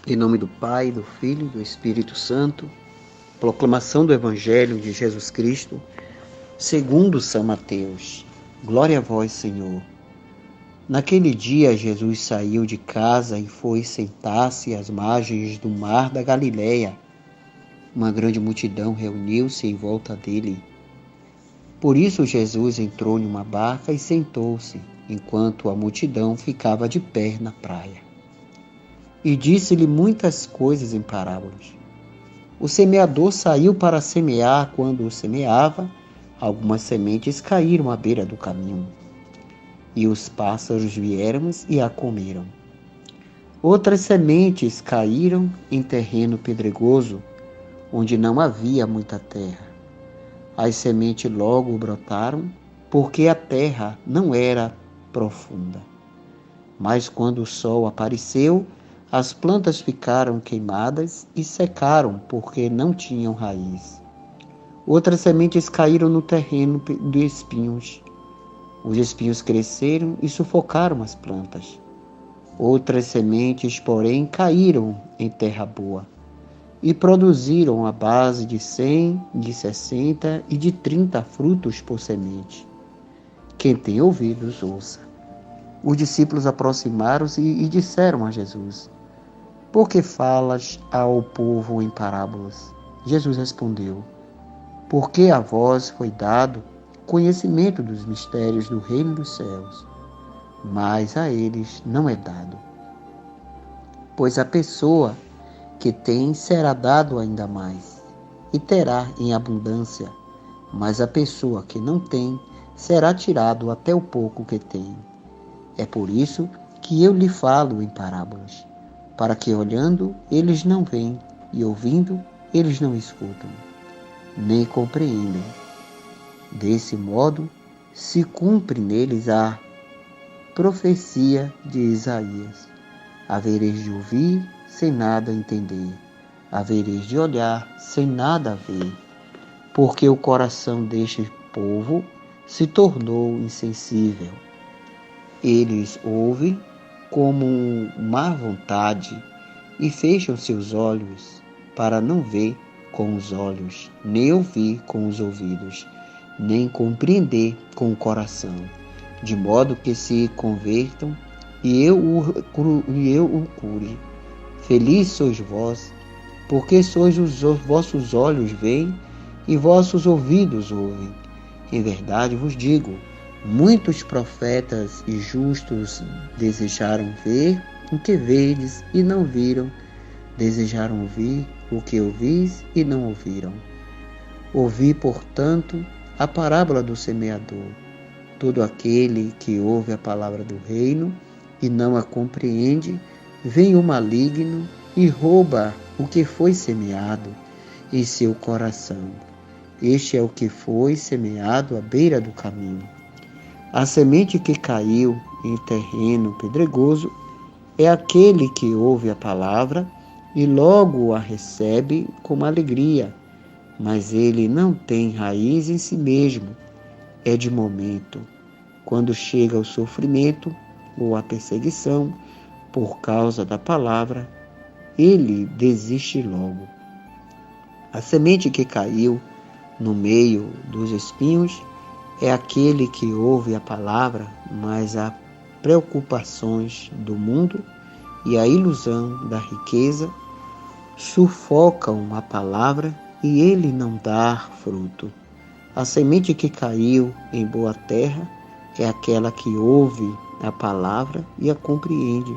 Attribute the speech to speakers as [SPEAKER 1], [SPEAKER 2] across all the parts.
[SPEAKER 1] Em nome do Pai, do Filho e do Espírito Santo, proclamação do Evangelho de Jesus Cristo, segundo São Mateus. Glória a vós, Senhor. Naquele dia, Jesus saiu de casa e foi sentar-se às margens do mar da Galileia. Uma grande multidão reuniu-se em volta dele. Por isso, Jesus entrou em uma barca e sentou-se, enquanto a multidão ficava de pé na praia. E disse-lhe muitas coisas em parábolas. O semeador saiu para semear. Quando semeava, algumas sementes caíram à beira do caminho, e os pássaros vieram e a comeram. Outras sementes caíram em terreno pedregoso, onde não havia muita terra. As sementes logo brotaram, porque a terra não era profunda. Mas quando o sol apareceu, as plantas ficaram queimadas e secaram, porque não tinham raiz. Outras sementes caíram no terreno de espinhos. Os espinhos cresceram e sufocaram as plantas. Outras sementes, porém, caíram em terra boa e produziram a base de 100, de 60 e de 30 frutos por semente. Quem tem ouvidos, ouça. Os discípulos aproximaram-se e disseram a Jesus: Por que falas ao povo em parábolas? Jesus respondeu: Porque a vós foi dado conhecimento dos mistérios do reino dos céus, mas a eles não é dado. Pois a pessoa que tem será dado ainda mais, e terá em abundância, mas a pessoa que não tem será tirado até o pouco que tem. É por isso que eu lhe falo em parábolas, para que olhando eles não veem, e ouvindo eles não escutam, nem compreendem. Desse modo se cumpre neles a profecia de Isaías: havereis de ouvir sem nada entender, havereis de olhar sem nada ver, porque o coração deste povo se tornou insensível. Eles ouvem como má vontade e fecham seus olhos para não ver com os olhos, nem ouvir com os ouvidos, nem compreender com o coração, de modo que se convertam e eu o cure. Feliz sois vós, porque sois os vossos olhos veem e vossos ouvidos ouvem. Em verdade vos digo, muitos profetas e justos desejaram ver o que vedes e não viram, desejaram ouvir o que ouvis e não ouviram. Ouvi, portanto, a parábola do semeador. Todo aquele que ouve a palavra do reino e não a compreende, vem o maligno e rouba o que foi semeado em seu coração. Este é o que foi semeado à beira do caminho. A semente que caiu em terreno pedregoso é aquele que ouve a palavra e logo a recebe com alegria, mas ele não tem raiz em si mesmo, é de momento. Quando chega o sofrimento ou a perseguição por causa da palavra, ele desiste logo. A semente que caiu no meio dos espinhos é aquele que ouve a palavra, mas as preocupações do mundo e a ilusão da riqueza sufocam a palavra e ele não dá fruto. A semente que caiu em boa terra é aquela que ouve a palavra e a compreende.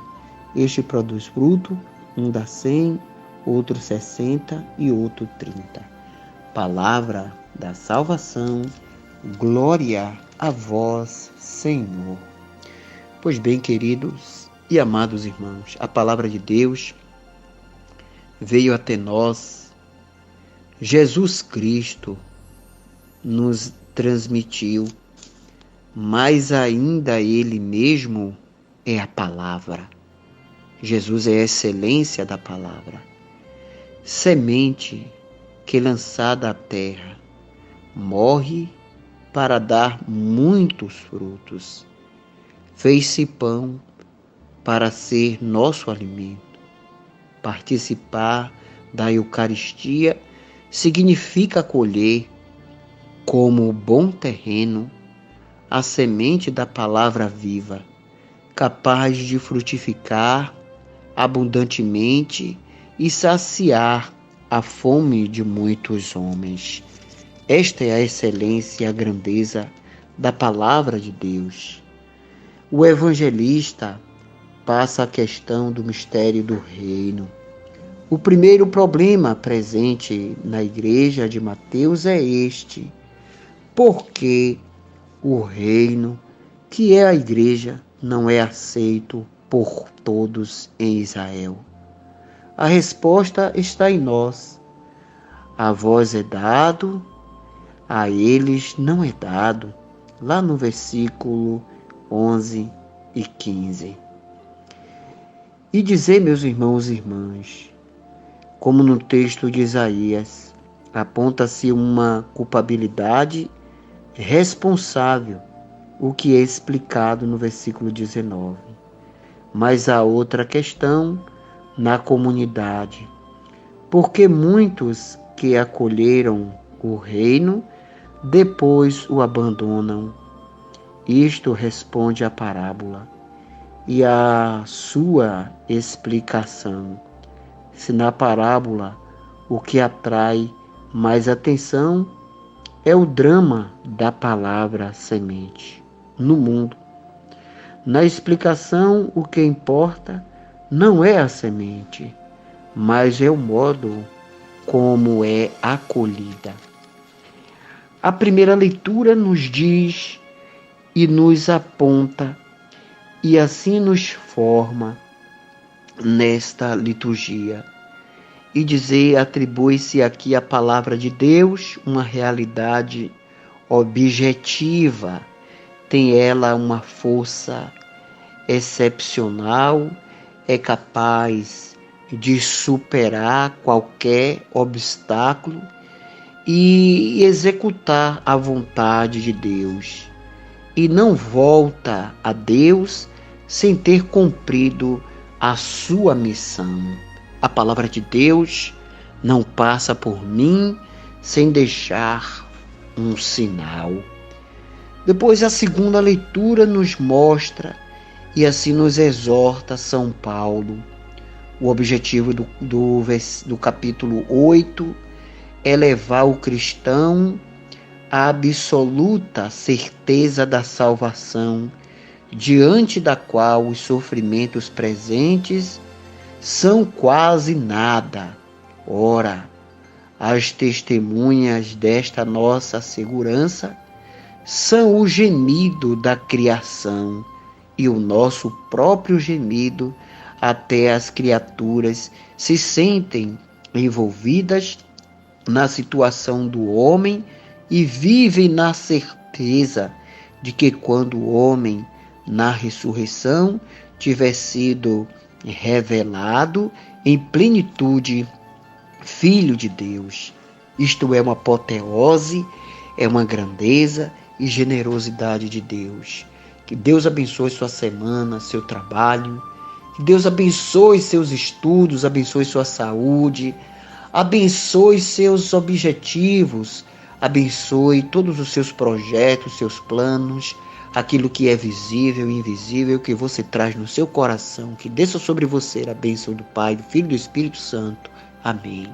[SPEAKER 1] Este produz fruto, um dá 100, outro 60 e outro 30. Palavra da salvação, glória a vós, Senhor. Pois bem, queridos e amados irmãos, a palavra de Deus veio até nós. Jesus Cristo nos transmitiu, mas ainda Ele mesmo é a palavra. Jesus é a excelência da palavra. Semente que lançada à terra morre para dar muitos frutos. Fez-se pão para ser nosso alimento. participar da Eucaristia significa colher, como bom terreno, a semente da palavra viva, capaz de frutificar abundantemente e saciar a fome de muitos homens. Esta é a excelência e a grandeza da palavra de Deus. O evangelista passa a questão do mistério do reino. O primeiro problema presente na igreja de Mateus é este: por que o reino, que é a igreja, não é aceito por todos em Israel? A resposta está em nós. A vós é dado, a eles não é dado. Lá no versículo 11 e 15. E dizer, meus irmãos e irmãs, como no texto de Isaías, aponta-se uma culpabilidade responsável, o que é explicado no versículo 19. Mas há outra questão na comunidade, porque muitos que acolheram o reino, depois o abandonam. Isto responde a parábola e a sua explicação. Se na parábola o que atrai mais atenção é o drama da palavra semente no mundo. Na explicação, o que importa não é a semente, mas é o modo como é acolhida. A primeira leitura nos diz e nos aponta, e assim nos forma nesta liturgia. E dizer, atribui-se aqui à palavra de Deus uma realidade objetiva, tem ela uma força excepcional, é capaz de superar qualquer obstáculo e executar a vontade de Deus. E não volta a Deus sem ter cumprido a sua missão. A palavra de Deus não passa por mim sem deixar um sinal. Depois a segunda leitura nos mostra e assim nos exorta São Paulo. O objetivo do capítulo 8 é levar o cristão à absoluta certeza da salvação, diante da qual os sofrimentos presentes são quase nada. Ora, as testemunhas desta nossa segurança são o gemido da criação e o nosso próprio gemido. Até as criaturas se sentem envolvidas na situação do homem e vivem na certeza de que quando o homem, na ressurreição, tiver sido revelado em plenitude, Filho de Deus. Isto é uma apoteose, é uma grandeza e generosidade de Deus. Que Deus abençoe sua semana, seu trabalho. Que Deus abençoe seus estudos, abençoe sua saúde, abençoe seus objetivos, abençoe todos os seus projetos, seus planos, aquilo que é visível e invisível que você traz no seu coração. Que desça sobre você a bênção do Pai, do Filho e do Espírito Santo. Amém.